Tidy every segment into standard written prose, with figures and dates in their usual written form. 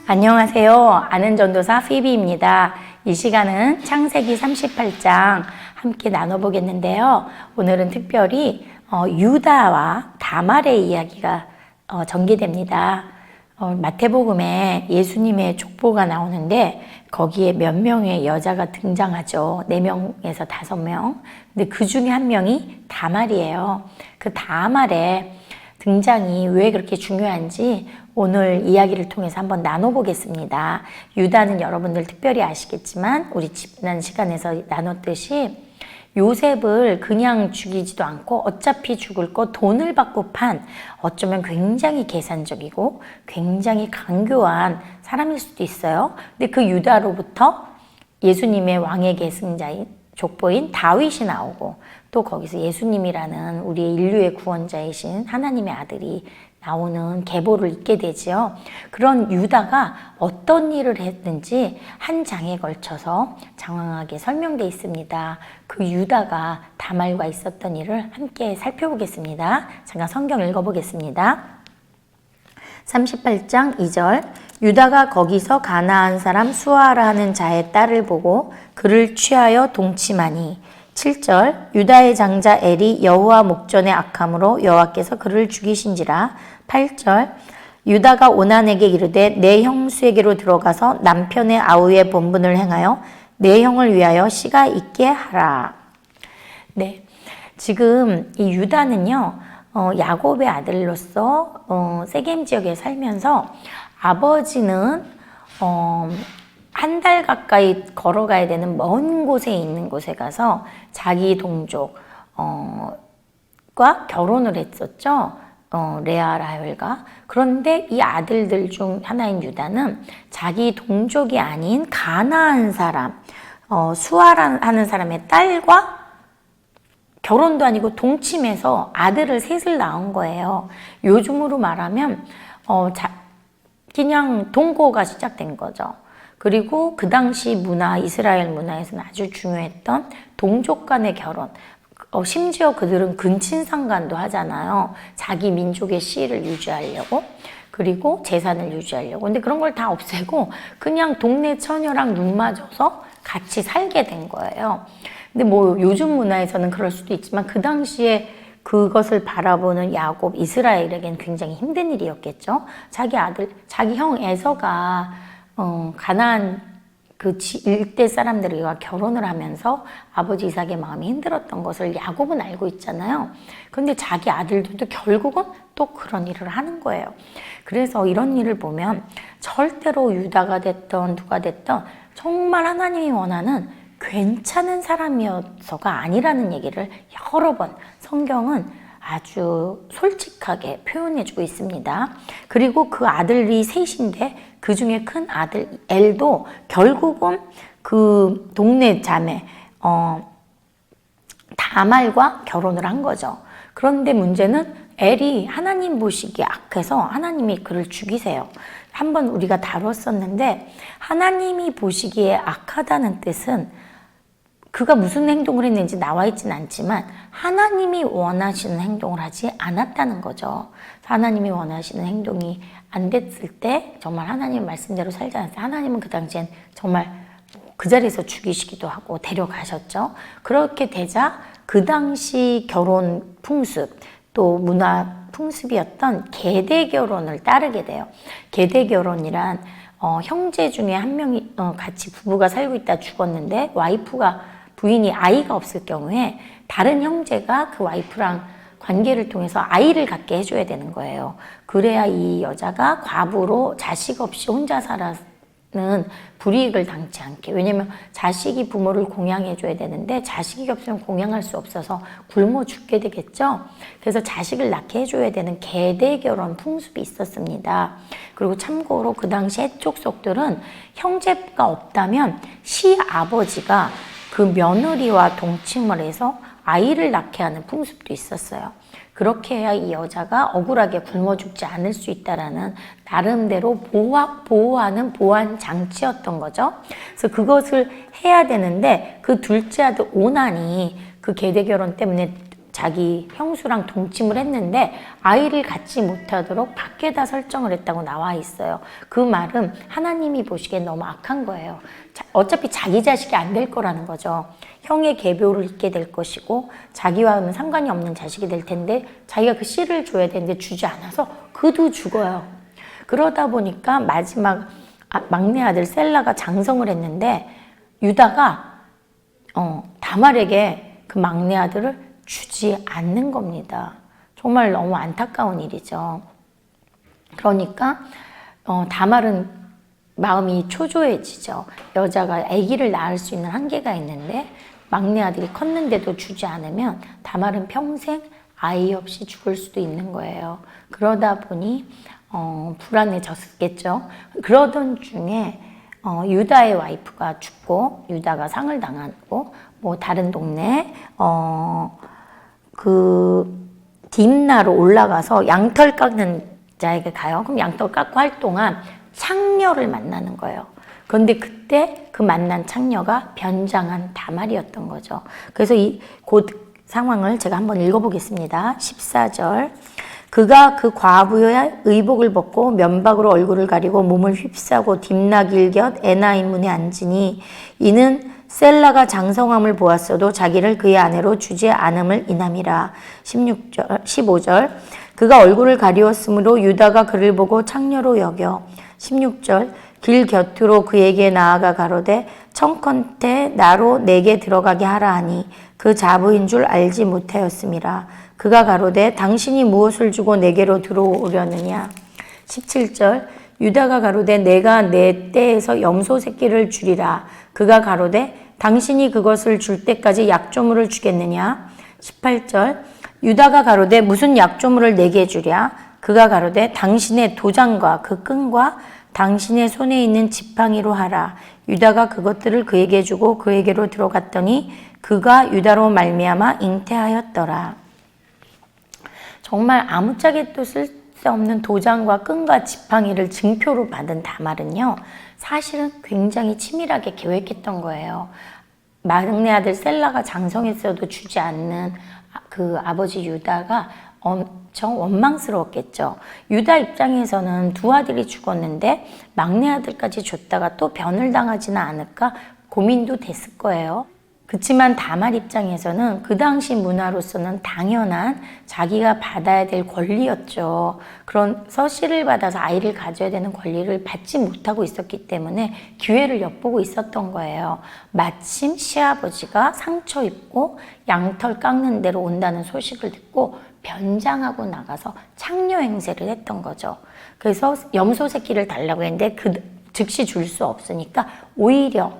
안녕하세요. 아는 전도사 피비입니다. 이 시간은 창세기 38장 함께 나눠보겠는데요. 오늘은 특별히 유다와 다말의 이야기가 전개됩니다. 마태복음에 예수님의 족보가 나오는데 거기에 몇 명의 여자가 등장하죠. 4명에서 5명. 근데 그 중에 한 명이 다말이에요. 그 다말의 등장이 왜 그렇게 중요한지 오늘 이야기를 통해서 한번 나눠보겠습니다. 유다는 여러분들 특별히 아시겠지만 우리 지난 시간에서 나눴듯이 요셉을 그냥 죽이지도 않고 어차피 죽을 거 돈을 받고 판 어쩌면 굉장히 계산적이고 굉장히 강교한 사람일 수도 있어요. 근데 그 유다로부터 예수님의 왕의 계승자인 족보인 다윗이 나오고 또 거기서 예수님이라는 우리의 인류의 구원자이신 하나님의 아들이 나오는 계보를 읽게 되지요. 그런 유다가 어떤 일을 했는지 한 장에 걸쳐서 장황하게 설명되어 있습니다. 그 유다가 다말과 있었던 일을 함께 살펴보겠습니다. 잠깐 성경 읽어보겠습니다. 38장 2절 유다가 거기서 가나안 사람 수아라 하는 자의 딸을 보고 그를 취하여 동침하니 7절 유다의 장자 엘이 여호와 목전에 악함으로 여호와께서 그를 죽이신지라 8절 유다가 오난에게 이르되 내 형수에게로 들어가서 남편의 아우의 본분을 행하여 내 형을 위하여 씨가 있게 하라. 네, 지금 이 유다는요 야곱의 아들로서 세겜 지역에 살면서 아버지는 한 달 가까이 걸어가야 되는 먼 곳에 있는 곳에 가서 자기 동족과 결혼을 했었죠. 레아 라헬과. 그런데 이 아들들 중 하나인 유다는 자기 동족이 아닌 가나안 사람 수아라는 사람의 딸과 결혼도 아니고 동침해서 아들을 셋을 낳은 거예요. 요즘으로 말하면 그냥 동거가 시작된 거죠. 그리고 그 당시 문화, 이스라엘 문화에서는 아주 중요했던 동족 간의 결혼. 심지어 그들은 근친상간도 하잖아요. 자기 민족의 씨를 유지하려고. 그리고 재산을 유지하려고. 근데 그런 걸 다 없애고 그냥 동네 처녀랑 눈 맞아서 같이 살게 된 거예요. 근데 뭐 요즘 문화에서는 그럴 수도 있지만 그 당시에 그것을 바라보는 야곱, 이스라엘에겐 굉장히 힘든 일이었겠죠. 자기 아들, 자기 형 에서가 가나안 그 일대 사람들과 결혼을 하면서 아버지 이삭의 마음이 힘들었던 것을 야곱은 알고 있잖아요. 그런데 자기 아들들도 결국은 또 그런 일을 하는 거예요. 그래서 이런 일을 보면 절대로 유다가 됐던 누가 됐던 정말 하나님이 원하는 괜찮은 사람이어서가 아니라는 얘기를 여러 번 성경은 아주 솔직하게 표현해주고 있습니다. 그리고 그 아들이 셋인데 그 중에 큰 아들 엘도 결국은 그 동네 자매 다말과 결혼을 한 거죠. 그런데 문제는 엘이 하나님 보시기에 악해서 하나님이 그를 죽이세요. 한번 우리가 다뤘었는데 하나님이 보시기에 악하다는 뜻은 그가 무슨 행동을 했는지 나와 있진 않지만 하나님이 원하시는 행동을 하지 않았다는 거죠. 하나님이 원하시는 행동이 안 됐을 때 정말 하나님 말씀대로 살지 않았어요. 하나님은 그 당시엔 정말 그 자리에서 죽이시기도 하고 데려가셨죠. 그렇게 되자 그 당시 결혼 풍습 또 문화 풍습이었던 계대 결혼을 따르게 돼요. 계대 결혼이란 형제 중에 한 명이 같이 부부가 살고 있다 죽었는데 부인이 아이가 없을 경우에 다른 형제가 그 와이프랑 관계를 통해서 아이를 갖게 해줘야 되는 거예요. 그래야 이 여자가 과부로 자식 없이 혼자 살아는 불이익을 당치 않게. 왜냐면 자식이 부모를 공양해줘야 되는데 자식이 없으면 공양할 수 없어서 굶어 죽게 되겠죠. 그래서 자식을 낳게 해줘야 되는 계대 결혼 풍습이 있었습니다. 그리고 참고로 그 당시 해족속들은 형제가 없다면 시아버지가 그 며느리와 동침을 해서 아이를 낳게 하는 풍습도 있었어요. 그렇게 해야 이 여자가 억울하게 굶어 죽지 않을 수 있다라는 나름대로 보호하는 보완 장치였던 거죠. 그래서 그것을 해야 되는데 그 둘째 아들 오난이 그 계대 결혼 때문에 자기 형수랑 동침을 했는데 아이를 갖지 못하도록 밖에다 설정을 했다고 나와 있어요. 그 말은 하나님이 보시기엔 너무 악한 거예요. 어차피 자기 자식이 안 될 거라는 거죠. 형의 계보를 잇게 될 것이고 자기와는 상관이 없는 자식이 될 텐데 자기가 그 씨를 줘야 되는데 주지 않아서 그도 죽어요. 그러다 보니까 마지막 막내 아들 셀라가 장성을 했는데 유다가 다말에게 그 막내 아들을 주지 않는 겁니다. 정말 너무 안타까운 일이죠. 그러니까 다말은 마음이 초조해지죠. 여자가 아기를 낳을 수 있는 한계가 있는데 막내 아들이 컸는데도 주지 않으면 다말은 평생 아이 없이 죽을 수도 있는 거예요. 그러다 보니 불안해졌겠죠. 그러던 중에 유다의 와이프가 죽고 유다가 상을 당하고 뭐 다른 동네 그 딥나로 올라가서 양털 깎는 자에게 가요. 그럼 양털 깎고 할 동안 창녀를 만나는 거예요. 그런데 그때 그 만난 창녀가 변장한 다말이었던 거죠. 그래서 곧 상황을 제가 한번 읽어보겠습니다. 14절. 그가 그 과부의 의복을 벗고 면박으로 얼굴을 가리고 몸을 휩싸고 딥나 길곁 에나임 문에 앉으니 이는 셀라가 장성함을 보았어도 자기를 그의 아내로 주지 않음을 인함이라. 15절. 그가 얼굴을 가리웠으므로 유다가 그를 보고 창녀로 여겨. 16절. 길 곁으로 그에게 나아가 가로되 청컨대 나로 내게 들어가게 하라 하니 그 자부인 줄 알지 못하였음이라. 그가 가로되 당신이 무엇을 주고 내게로 들어오려느냐. 17절. 유다가 가로되 내가 내 떼에서 염소 새끼를 주리라. 그가 가로되 당신이 그것을 줄 때까지 약조물을 주겠느냐. 18절. 유다가 가로되 무슨 약조물을 내게 주랴. 그가 가로되 당신의 도장과 그 끈과 당신의 손에 있는 지팡이로 하라. 유다가 그것들을 그에게 주고 그에게로 들어갔더니 그가 유다로 말미암아 잉태하였더라. 정말 아무짝에도 쓸데없는 도장과 끈과 지팡이를 증표로 받은 다말은요, 사실은 굉장히 치밀하게 계획했던 거예요. 막내 아들 셀라가 장성했어도 주지 않는 그 아버지 유다가 엄청 원망스러웠겠죠. 유다 입장에서는 두 아들이 죽었는데 막내 아들까지 줬다가 또 변을 당하지는 않을까 고민도 됐을 거예요. 그렇지만 다말 입장에서는 그 당시 문화로서는 당연한 자기가 받아야 될 권리였죠. 그래서 씨를 받아서 아이를 가져야 되는 권리를 받지 못하고 있었기 때문에 기회를 엿보고 있었던 거예요. 마침 시아버지가 상처 입고 양털 깎는 데로 온다는 소식을 듣고 변장하고 나가서 창녀 행세를 했던 거죠. 그래서 염소 새끼를 달라고 했는데 즉시 줄 수 없으니까 오히려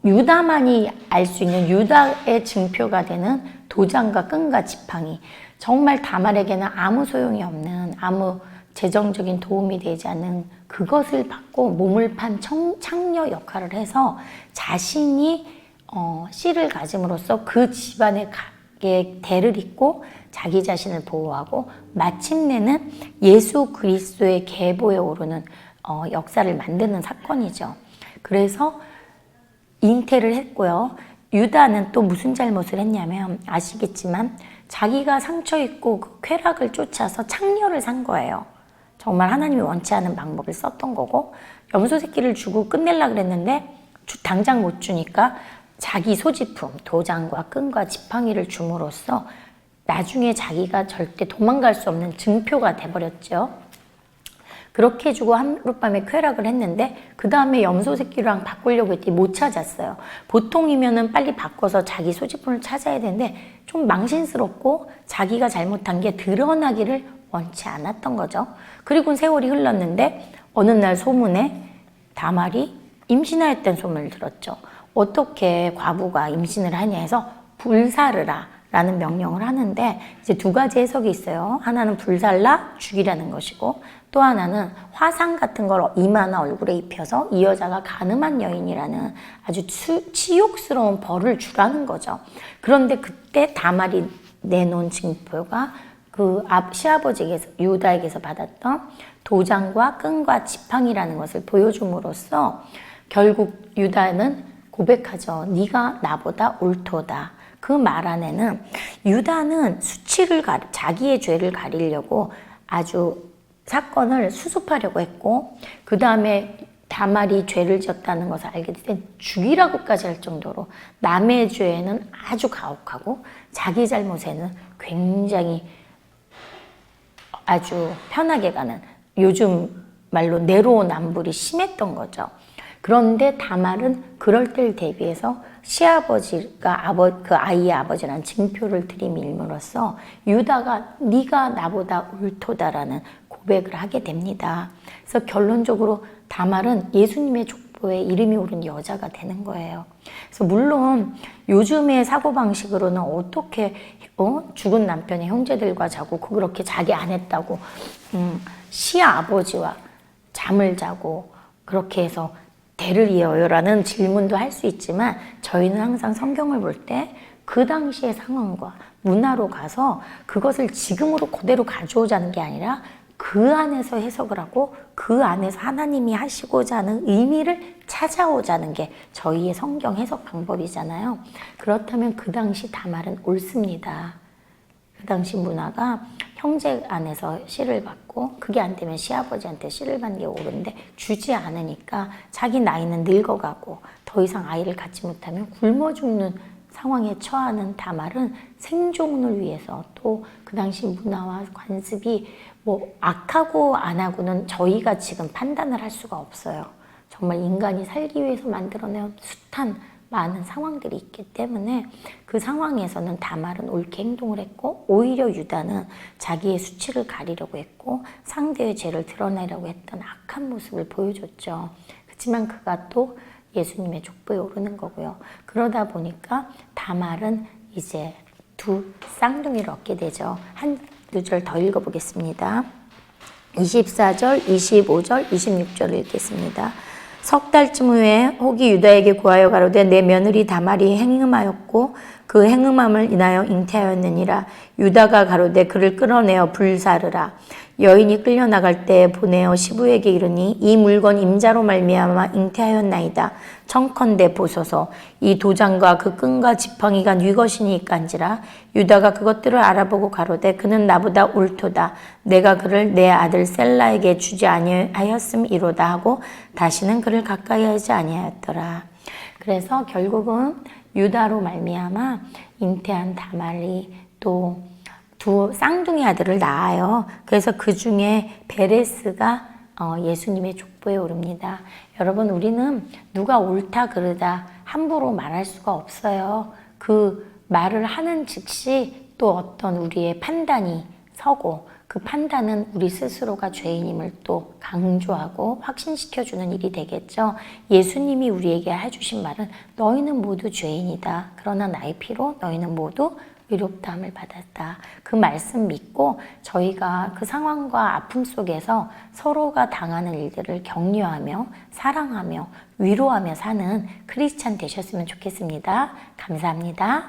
유다만이 알 수 있는 유다의 증표가 되는 도장과 끈과 지팡이, 정말 다말에게는 아무 소용이 없는, 아무 재정적인 도움이 되지 않는 그것을 받고 몸을 판 창녀 역할을 해서 자신이 씨를 가짐으로써 그 집안의 대를 잇고 자기 자신을 보호하고 마침내는 예수 그리스도의 계보에 오르는 역사를 만드는 사건이죠. 그래서 잉태를 했고요. 유다는 또 무슨 잘못을 했냐면 아시겠지만 자기가 상처 입고 그 쾌락을 쫓아서 창녀를 산 거예요. 정말 하나님이 원치 않은 방법을 썼던 거고, 염소 새끼를 주고 끝내려고 그랬는데 당장 못 주니까 자기 소지품, 도장과 끈과 지팡이를 줌으로써 나중에 자기가 절대 도망갈 수 없는 증표가 돼버렸죠. 그렇게 해주고 하룻밤에 쾌락을 했는데 그 다음에 염소 새끼랑 바꾸려고 했더니 못 찾았어요. 보통이면은 빨리 바꿔서 자기 소지품을 찾아야 되는데 좀 망신스럽고 자기가 잘못한 게 드러나기를 원치 않았던 거죠. 그리고 세월이 흘렀는데 어느 날 소문에 다말이 임신하였다는 소문을 들었죠. 어떻게 과부가 임신을 하냐 해서 불사르라 라는 명령을 하는데 이제 두 가지 해석이 있어요. 하나는 불살라 죽이라는 것이고 또 하나는 화상 같은 걸 이마나 얼굴에 입혀서 이 여자가 가늠한 여인이라는 아주 치욕스러운 벌을 주라는 거죠. 그런데 그때 다말이 내놓은 징표가 그 시아버지에게서 유다에게서 받았던 도장과 끈과 지팡이라는 것을 보여줌으로써 결국 유다는 고백하죠. 네가 나보다 옳도다. 그 말 안에는 유다는 자기의 죄를 가리려고 아주 사건을 수습하려고 했고, 그 다음에 다말이 죄를 지었다는 것을 알게 된 죽이라고까지 할 정도로 남의 죄에는 아주 가혹하고 자기 잘못에는 굉장히 아주 편하게 가는, 요즘 말로 내로남불이 심했던 거죠. 그런데 다말은 그럴 때를 대비해서 시아버지가 그 아이의 아버지라는 징표를 들이밀므로써 유다가 네가 나보다 옳도다라는 고백을 하게 됩니다. 그래서 결론적으로 다말은 예수님의 족보에 이름이 오른 여자가 되는 거예요. 그래서 물론 요즘의 사고방식으로는 어떻게 죽은 남편의 형제들과 자고 그렇게 자기 안 했다고 시아버지와 잠을 자고 그렇게 해서 대를 이어요라는 질문도 할 수 있지만, 저희는 항상 성경을 볼 때 그 당시의 상황과 문화로 가서 그것을 지금으로 그대로 가져오자는 게 아니라 그 안에서 해석을 하고 그 안에서 하나님이 하시고자 하는 의미를 찾아오자는 게 저희의 성경 해석 방법이잖아요. 그렇다면 그 당시 다말은 옳습니다. 그 당시 문화가 형제 안에서 씨를 받고 그게 안 되면 시아버지한테 씨를 받는 게 옳은데 주지 않으니까 자기 나이는 늙어가고 더 이상 아이를 갖지 못하면 굶어 죽는 상황에 처하는 다말은 생존을 위해서, 또 그 당시 문화와 관습이 뭐 악하고 안 하고는 저희가 지금 판단을 할 수가 없어요. 정말 인간이 살기 위해서 만들어낸 숱한 많은 상황들이 있기 때문에 그 상황에서는 다말은 옳게 행동을 했고, 오히려 유다는 자기의 수치를 가리려고 했고 상대의 죄를 드러내려고 했던 악한 모습을 보여줬죠. 그렇지만 그가 또 예수님의 족보에 오르는 거고요. 그러다 보니까 다말은 이제 두 쌍둥이를 얻게 되죠. 한두 절 더 읽어보겠습니다. 24절, 25절, 26절을 읽겠습니다. 석 달쯤 후에 혹이 유다에게 고하여 가로되 내 며느리 다말이 행음하였고 그 행음함을 인하여 잉태하였느니라. 유다가 가로되 그를 끌어내어 불사르라. 여인이 끌려나갈 때 보내어 시부에게 이르니 이 물건 임자로 말미암아 잉태하였나이다. 청컨대 보소서. 이 도장과 그 끈과 지팡이가 네 것이니깐지라. 유다가 그것들을 알아보고 가로되 그는 나보다 옳도다. 내가 그를 내 아들 셀라에게 주지 아니하였음이로다 하고 다시는 그를 가까이 하지 아니하였더라. 그래서 결국은 유다로 말미암아 잉태한 다말이 또 두 쌍둥이 아들을 낳아요. 그래서 그 중에 베레스가 예수님의 족보에 오릅니다. 여러분, 우리는 누가 옳다 그르다 함부로 말할 수가 없어요. 그 말을 하는 즉시 또 어떤 우리의 판단이 서고, 그 판단은 우리 스스로가 죄인임을 또 강조하고 확신시켜주는 일이 되겠죠. 예수님이 우리에게 해주신 말은 너희는 모두 죄인이다. 그러나 나의 피로 너희는 모두 의롭다함을 받았다. 그 말씀 믿고 저희가 그 상황과 아픔 속에서 서로가 당하는 일들을 격려하며 사랑하며 위로하며 사는 크리스찬 되셨으면 좋겠습니다. 감사합니다.